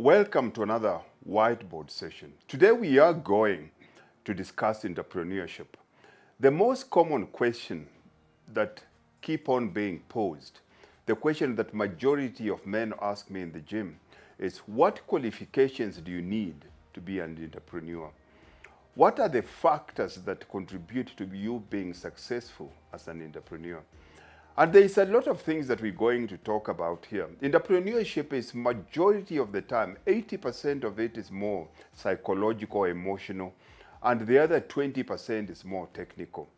Welcome to another whiteboard session. Today we are going to discuss entrepreneurship. The most common question that keep on being posed, the question that majority of men ask me in the gym is, what qualifications do you need to be an entrepreneur? What are the factors that contribute to you being successful as an entrepreneur? And there is a lot of things that we're going to talk about here. Entrepreneurship is majority of the time, 80% of it is more psychological, emotional, and the other 20% is more technical.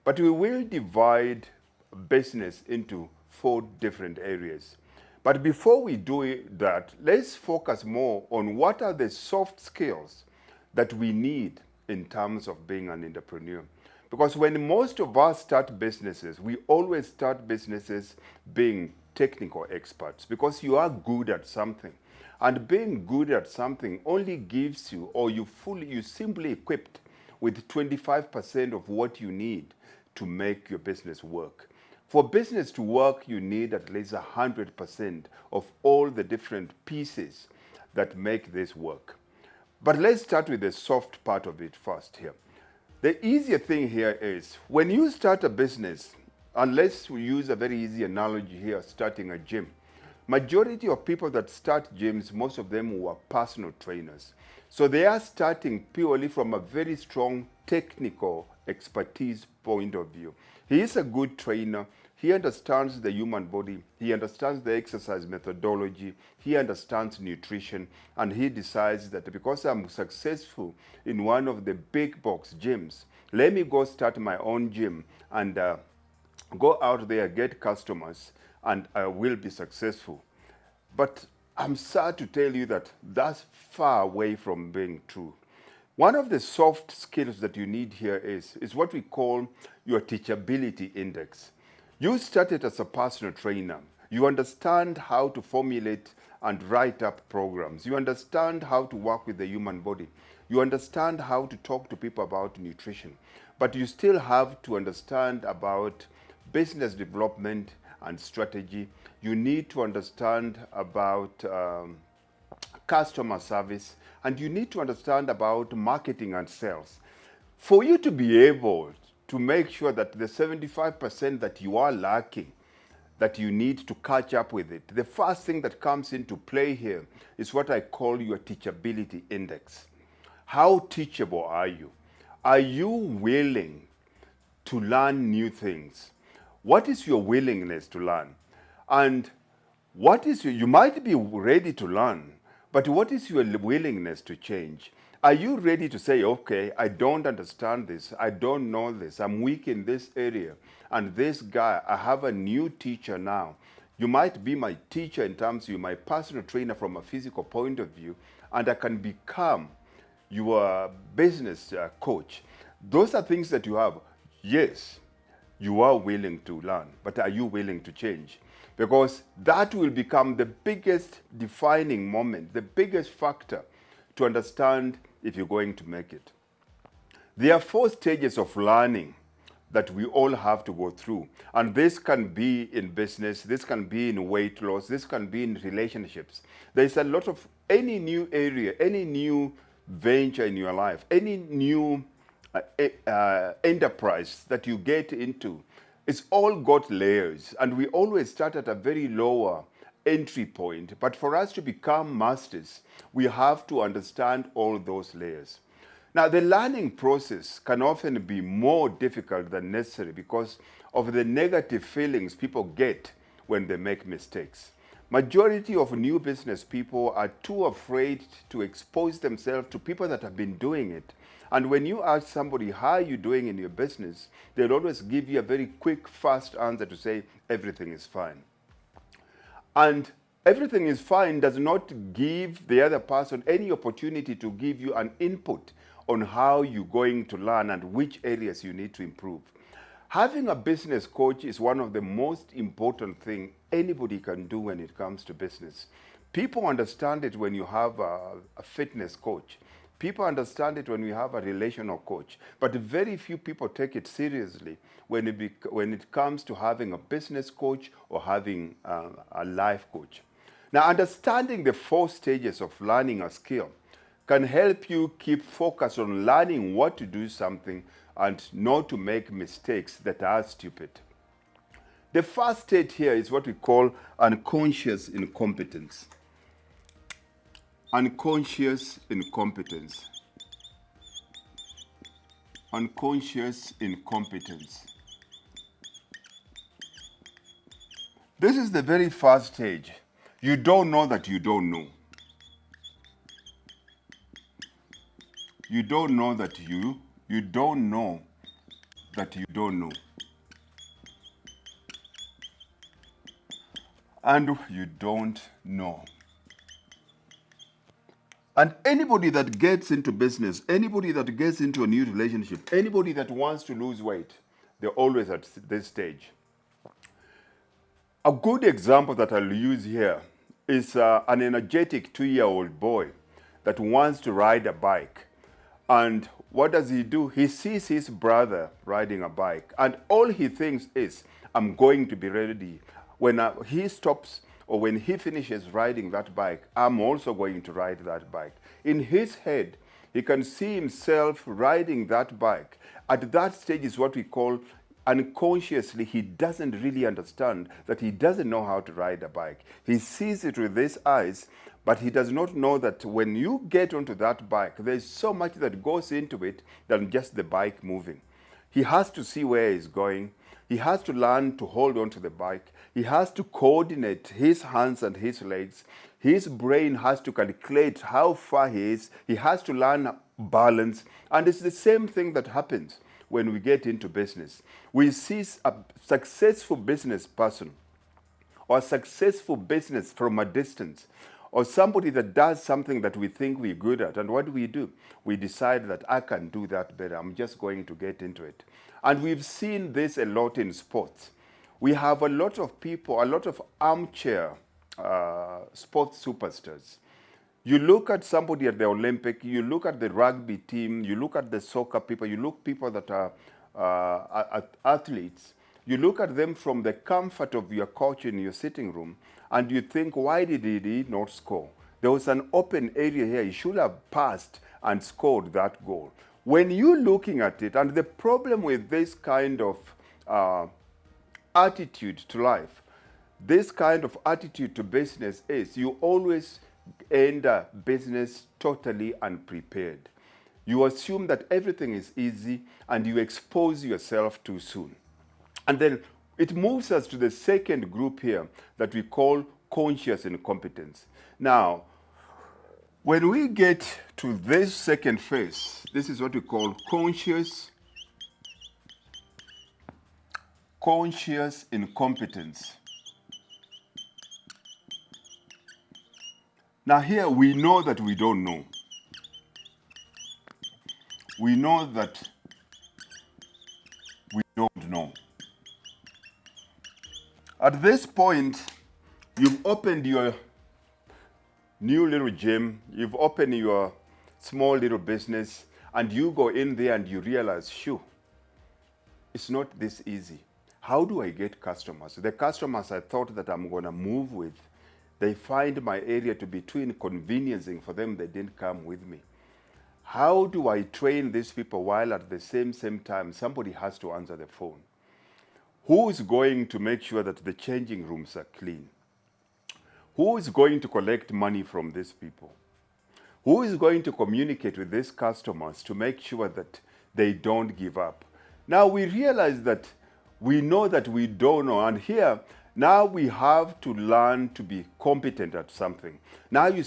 But we will divide business into 4 different areas. But before we do that, let's focus more on what are the soft skills that we need in terms of being an entrepreneur. Because when most of us start businesses, we always start businesses being technical experts because you are good at something. And being good at something only gives you, or you simply equipped with 25% of what you need to make your business work. For business to work, you need at least 100% of all the different pieces that make this work. But let's start with the soft part of it first here. The easier thing here is, when you start a business, unless we use a very easy analogy here, starting a gym, majority of people that start gyms, most of them were personal trainers. So they are starting purely from a very strong technical expertise point of view. He is a good trainer. He understands the human body. He understands the exercise methodology. He understands nutrition. And he decides that because I'm successful in one of the big box gyms, let me go start my own gym and go out there, get customers, and I will be successful. But I'm sad to tell you that that's far away from being true. One of the soft skills that you need here is what we call your teachability index. You started as a personal trainer. You understand how to formulate and write up programs. You understand how to work with the human body. You understand how to talk to people about nutrition. But you still have to understand about business development and strategy. You need to understand about customer service, and you need to understand about marketing and sales. For you to be able to make sure that the 75% that you are lacking, that you need to catch up with it, the first thing that comes into play here is what I call your teachability index. How teachable are you? Are you willing to learn new things? What is your willingness to learn? And you might be ready to learn, but what is your willingness to change? Are you ready to say, okay, I don't understand this, I don't know this, I'm weak in this area, and this guy, I have a new teacher now. You might be my teacher in terms you're my personal trainer from a physical point of view, and I can become your business coach. Those are things that you have. Yes, you are willing to learn, but are you willing to change? Because that will become the biggest defining moment, the biggest factor to understand if you're going to make it. There are 4 stages of learning that we all have to go through. And this can be in business, this can be in weight loss, this can be in relationships. There's a lot of any new area, any new venture in your life, any new enterprise that you get into. It's all got layers, and we always start at a very lower entry point. But for us to become masters, we have to understand all those layers. Now, the learning process can often be more difficult than necessary because of the negative feelings people get when they make mistakes. Majority of new business people are too afraid to expose themselves to people that have been doing it. And when you ask somebody, how are you doing in your business, they'll always give you a very quick, fast answer to say, everything is fine. And everything is fine does not give the other person any opportunity to give you an input on how you're going to learn and which areas you need to improve. Having a business coach is one of the most important things anybody can do when it comes to business. People understand it when you have a fitness coach. People understand it when you have a relational coach. But very few people take it seriously when it comes to having a business coach or having a life coach. Now, understanding the 4 stages of learning a skill can help you keep focused on learning what to do something and not to make mistakes that are stupid. The first stage here is what we call unconscious incompetence. Unconscious incompetence. Unconscious incompetence. This is the very first stage. You don't know that you don't know. You don't know that you don't know that you don't know. And you don't know. And anybody that gets into business, anybody that gets into a new relationship, anybody that wants to lose weight, they're always at this stage. A good example that I'll use here is an energetic 2-year-old boy that wants to ride a bike. And what does he do? He sees his brother riding a bike, and all he thinks is, I'm going to be ready. When he stops or when he finishes riding that bike, I'm also going to ride that bike. In his head, he can see himself riding that bike. At that stage is what we call unconsciously, he doesn't really understand that he doesn't know how to ride a bike. He sees it with his eyes, but he does not know that when you get onto that bike, there's so much that goes into it than just the bike moving. He has to see where he's going. He has to learn to hold on to the bike. He has to coordinate his hands and his legs. His brain has to calculate how far he is. He has to learn balance. And it's the same thing that happens when we get into business. We see a successful business person or a successful business from a distance, or somebody that does something that we think we're good at. And what do? We decide that I can do that better. I'm just going to get into it. And we've seen this a lot in sports. We have a lot of people, a lot of armchair sports superstars. You look at somebody at the Olympic, you look at the rugby team, you look at the soccer people, you look people that are athletes, you look at them from the comfort of your couch in your sitting room, and you think, why did he not score? There was an open area here. He should have passed and scored that goal. When you're looking at it, and the problem with this kind of attitude to life, this kind of attitude to business is you always enter business totally unprepared. You assume that everything is easy and you expose yourself too soon. And then it moves us to the second group here that we call conscious incompetence. Now, when we get to this second phase, this is what we call conscious incompetence. Now here we know that we don't know. We know that we don't know. At this point, you've opened your new little gym, you've opened your small little business, and you go in there and you realize, shoo, it's not this easy. How do I get customers? The customers I thought that I'm going to move with, they find my area to be too inconveniencing for them. They didn't come with me. How do I train these people while at the same time somebody has to answer the phone? Who is going to make sure that the changing rooms are clean? Who is going to collect money from these people? Who is going to communicate with these customers to make sure that they don't give up? Now we realize that we know that we don't know, and here now we have to learn to be competent at something. Now you're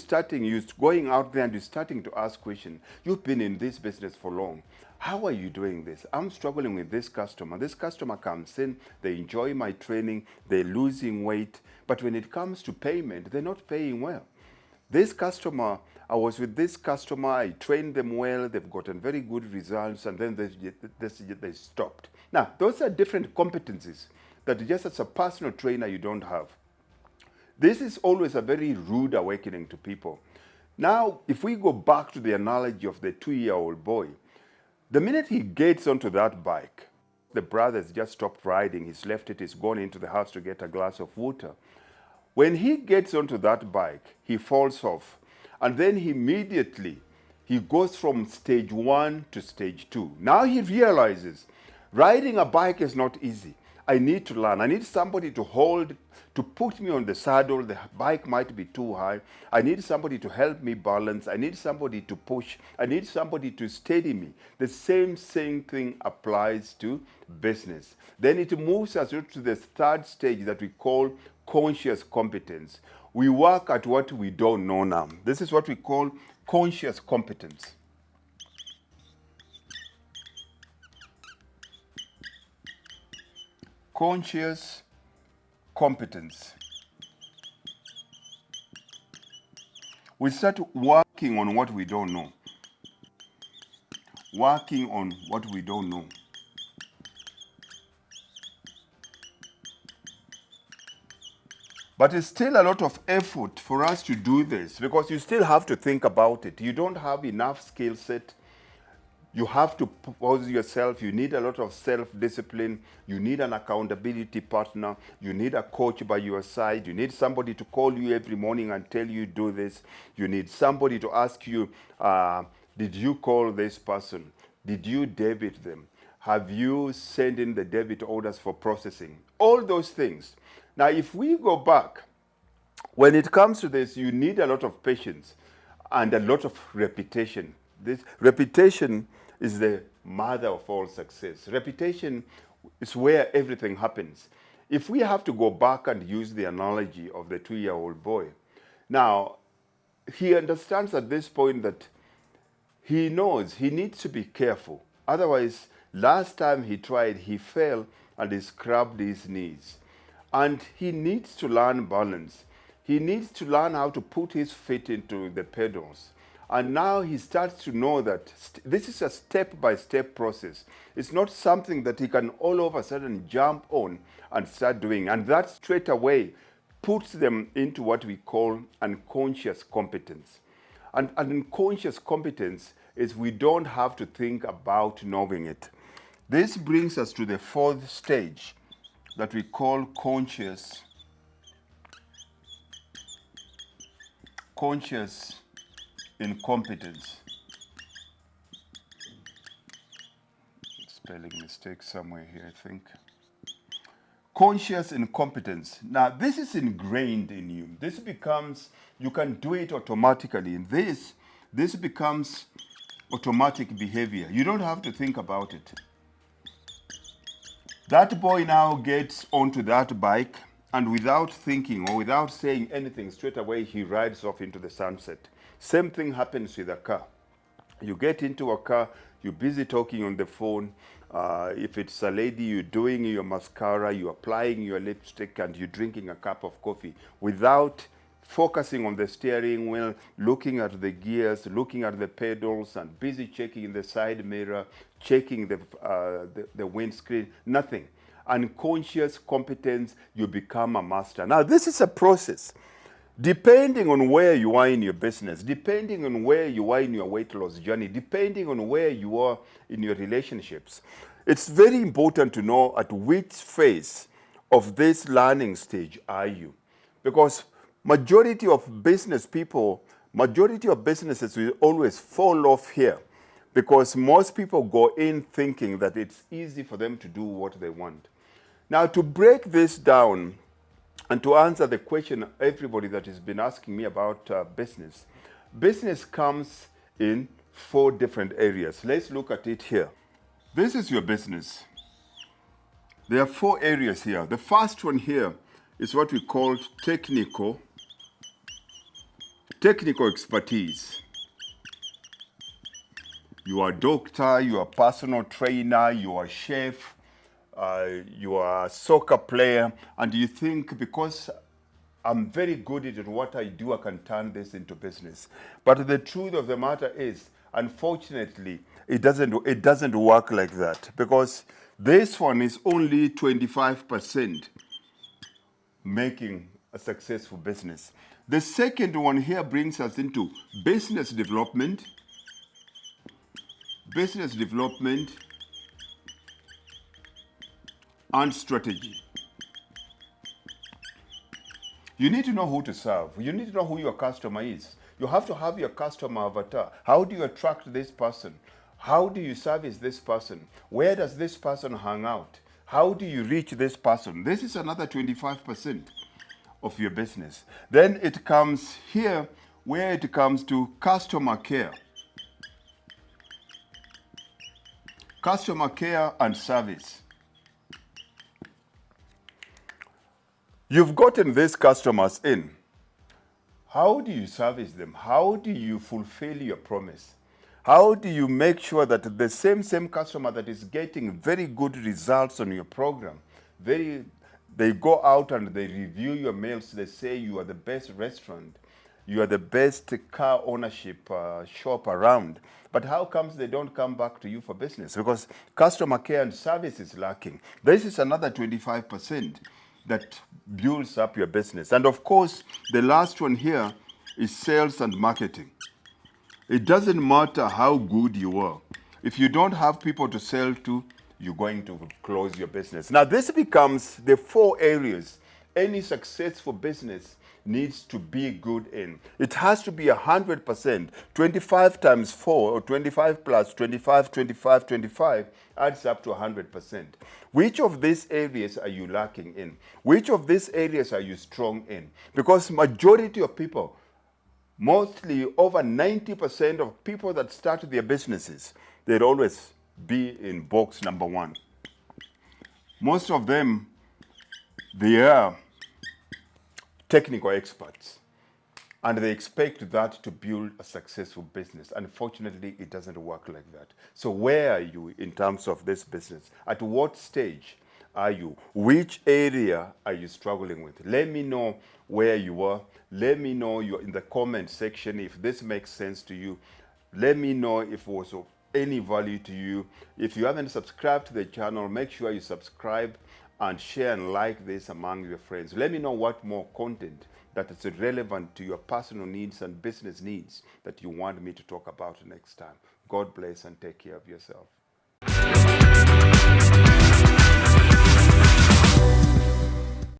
going out there and you're starting to ask questions. You've been in this business for long. How are you doing this? I'm struggling with this customer. This customer comes in, they enjoy my training, they're losing weight, but when it comes to payment, they're not paying well. This customer, I was with this customer, I trained them well, they've gotten very good results, and then they stopped. Now, those are different competencies that just as a personal trainer you don't have. This is always a very rude awakening to people. Now, if we go back to the analogy of the 2-year-old boy, the minute he gets onto that bike, the brother's just stopped riding, he's left it, he's gone into the house to get a glass of water. When he gets onto that bike, he falls off. And then he goes from stage 1 to stage 2. Now he realizes riding a bike is not easy. I need to learn. I need somebody to put me on the saddle. The bike might be too high. I need somebody to help me balance. I need somebody to push. I need somebody to steady me. The same thing applies to business. Then it moves us to the third stage that we call conscious competence. We work at what we don't know now. This is what we call conscious competence. Conscious competence. We start working on what we don't know. Working on what we don't know. But it's still a lot of effort for us to do this because you still have to think about it. You don't have enough skill set. You have to pose yourself. You need a lot of self-discipline. You need an accountability partner. You need a coach by your side. You need somebody to call you every morning and tell you do this. You need somebody to ask you, did you call this person? Did you debit them? Have you sent in the debit orders for processing? All those things. Now, if we go back, when it comes to this, you need a lot of patience and a lot of repetition. This repetition is the mother of all success. Repetition is where everything happens. If we have to go back and use the analogy of the 2-year-old boy, now, he understands at this point that he knows he needs to be careful. Otherwise, last time he tried, he fell and he scrubbed his knees. And he needs to learn balance. He needs to learn how to put his feet into the pedals. And now he starts to know that this is a step-by-step process. It's not something that he can all of a sudden jump on and start doing. And that straight away puts them into what we call unconscious competence. And unconscious competence is we don't have to think about knowing it. This brings us to the fourth stage that we call conscious incompetence. Spelling mistake somewhere here, I think. Conscious incompetence. Now, this is ingrained in you. This becomes, you can do it automatically. This becomes automatic behavior. You don't have to think about it. That boy now gets onto that bike, and without thinking or without saying anything, straight away he rides off into the sunset. Same thing happens with a car. You get into a car, you're busy talking on the phone. If it's a lady, you're doing your mascara, you're applying your lipstick, and you're drinking a cup of coffee without focusing on the steering wheel, looking at the gears, looking at the pedals, and busy checking the side mirror, checking the windscreen, nothing. Unconscious competence, you become a master. Now, this is a process. Depending on where you are in your business, depending on where you are in your weight loss journey, depending on where you are in your relationships, it's very important to know at which phase of this learning stage are you. Because majority of businesses will always fall off here because most people go in thinking that it's easy for them to do what they want. Now, to break this down and to answer the question everybody that has been asking me about business, business comes in 4 different areas. Let's look at it here. This is your business. There are 4 areas here. The first one here is what we call technical expertise. You are a doctor, you are a personal trainer, you are a chef, you are a soccer player, and you think because I'm very good at what I do, I can turn this into business. But the truth of the matter is, unfortunately, it doesn't work like that because this one is only 25% making a successful business. The second one here brings us into business development and strategy. You need to know who to serve. You need to know who your customer is. You have to have your customer avatar. How do you attract this person? How do you service this person? Where does this person hang out? How do you reach this person? This is another 25% of your business. Then it comes here where it comes to customer care. Customer care and service. You've gotten these customers in. How do you service them? How do you fulfill your promise? How do you make sure that the same customer that is getting very good results on your program, they go out and they review your mails, they say you are the best restaurant, you are the best car ownership shop around. But how comes they don't come back to you for business? Because customer care and service is lacking. This is another 25% that builds up your business. And of course, the last one here is sales and marketing. It doesn't matter how good you are. If you don't have people to sell to, you're going to close your business. Now, this becomes the 4 areas any successful business needs to be good in. It has to be 100%. 25 times 4, or 25 plus 25, 25, 25 adds up to 100%. Which of these areas are you lacking in? Which of these areas are you strong in? Because majority of people, mostly over 90% of people that start their businesses, they'd always be in box number 1. Most of them, they are technical experts, and they expect that to build a successful business. Unfortunately, it doesn't work like that. So where are you in terms of this business? At what stage are you? Which area are you struggling with? Let me know where you are. Let me know you're in the comment section if this makes sense to you. Let me know if it was of any value to you. If you haven't subscribed to the channel, make sure you subscribe and share and like this among your friends. Let me know what more content that is relevant to your personal needs and business needs that you want me to talk about next time. God bless and take care of yourself.